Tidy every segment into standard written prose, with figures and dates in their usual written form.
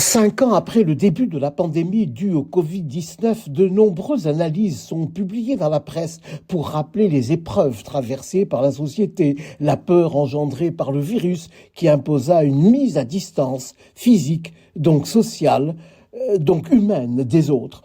5 ans après le début de la pandémie due au Covid-19, de nombreuses analyses sont publiées dans la presse pour rappeler les épreuves traversées par la société, la peur engendrée par le virus qui imposa une mise à distance physique, donc sociale, donc humaine des autres.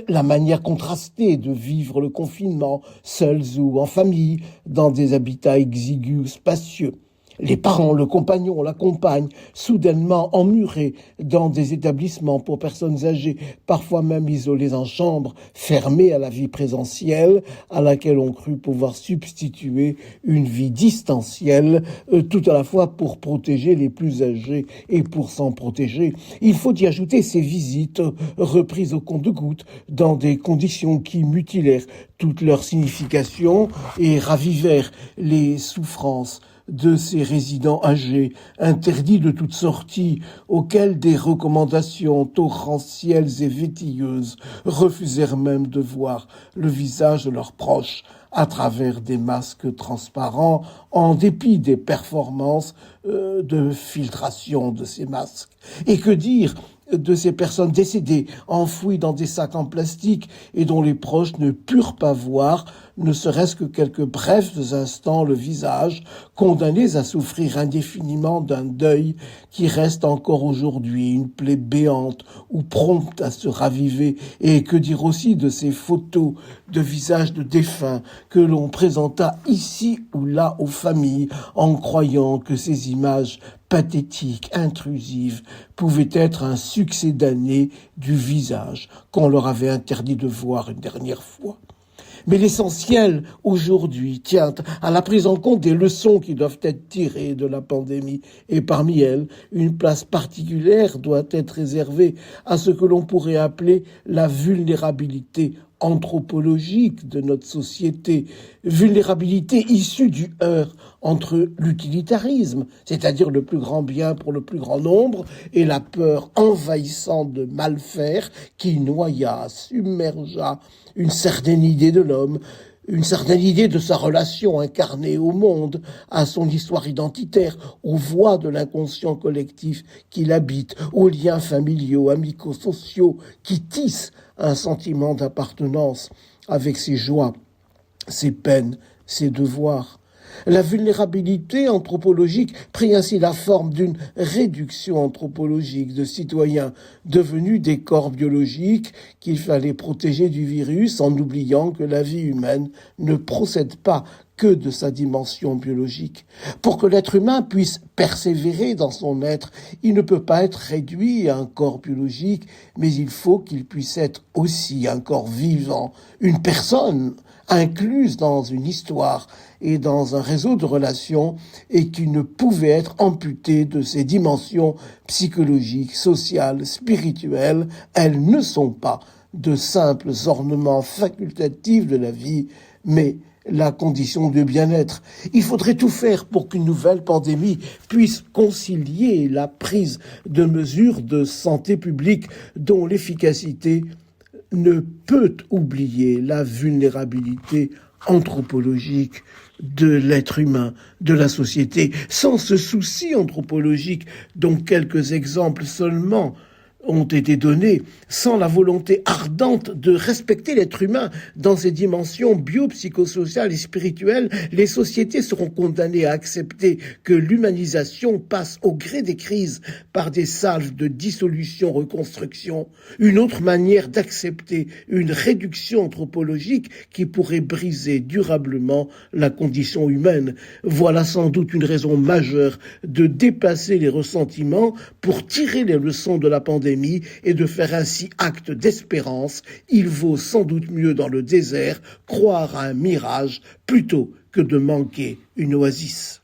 La manière contrastée de vivre le confinement, seuls ou en famille, dans des habitats exigus, spacieux. Les parents, le compagnon, la compagne, soudainement emmurés dans des établissements pour personnes âgées, parfois même isolés en chambre, fermés à la vie présentielle, à laquelle on crut pouvoir substituer une vie distancielle, tout à la fois pour protéger les plus âgés et pour s'en protéger. Il faut y ajouter ces visites reprises au compte-gouttes dans des conditions qui mutilèrent toute leur signification et ravivèrent les souffrances de ces résidents âgés, interdits de toute sortie, auxquels des recommandations torrentielles et vétilleuses refusèrent même de voir le visage de leurs proches à travers des masques transparents, en dépit des performances de filtration de ces masques. Et que dire de ces personnes décédées, enfouies dans des sacs en plastique et dont les proches ne purent pas voir, ne serait-ce que quelques brefs instants, le visage, condamnés à souffrir indéfiniment d'un deuil qui reste encore aujourd'hui une plaie béante ou prompte à se raviver. Et que dire aussi de ces photos de visages de défunts que l'on présenta ici ou là aux familles en croyant que ces images pathétiques, intrusives, pouvaient être un succédané du visage qu'on leur avait interdit de voir une dernière fois. Mais l'essentiel, aujourd'hui, tient à la prise en compte des leçons qui doivent être tirées de la pandémie. Et parmi elles, une place particulière doit être réservée à ce que l'on pourrait appeler la vulnérabilité anthropologique de notre société, vulnérabilité issue du heurt entre l'utilitarisme, c'est-à-dire le plus grand bien pour le plus grand nombre, et la peur envahissante de mal faire qui noya, submergea une certaine idée de l'homme, une certaine idée de sa relation incarnée au monde, à son histoire identitaire, aux voies de l'inconscient collectif qui l'habite, aux liens familiaux, amicaux, sociaux qui tissent un sentiment d'appartenance avec ses joies, ses peines, ses devoirs. La vulnérabilité anthropologique prit ainsi la forme d'une réduction anthropologique de citoyens devenus des corps biologiques qu'il fallait protéger du virus en oubliant que la vie humaine ne procède pas que de sa dimension biologique. Pour que l'être humain puisse persévérer dans son être, il ne peut pas être réduit à un corps biologique, mais il faut qu'il puisse être aussi un corps vivant, une personne incluse dans une histoire et dans un réseau de relations et qui ne pouvait être amputé de ses dimensions psychologiques, sociales, spirituelles. Elles ne sont pas de simples ornements facultatifs de la vie, mais la condition de bien-être. Il faudrait tout faire pour qu'une nouvelle pandémie puisse concilier la prise de mesures de santé publique dont l'efficacité ne peut oublier la vulnérabilité anthropologique de l'être humain, de la société. Sans ce souci anthropologique dont quelques exemples seulement ont été donnés, sans la volonté ardente de respecter l'être humain dans ses dimensions biopsychosociales et spirituelles, les sociétés seront condamnées à accepter que l'humanisation passe au gré des crises par des salves de dissolution-reconstruction, une autre manière d'accepter une réduction anthropologique qui pourrait briser durablement la condition humaine. Voilà sans doute une raison majeure de dépasser les ressentiments pour tirer les leçons de la pandémie et de faire ainsi acte d'espérance. Il vaut sans doute mieux dans le désert croire à un mirage plutôt que de manquer une oasis.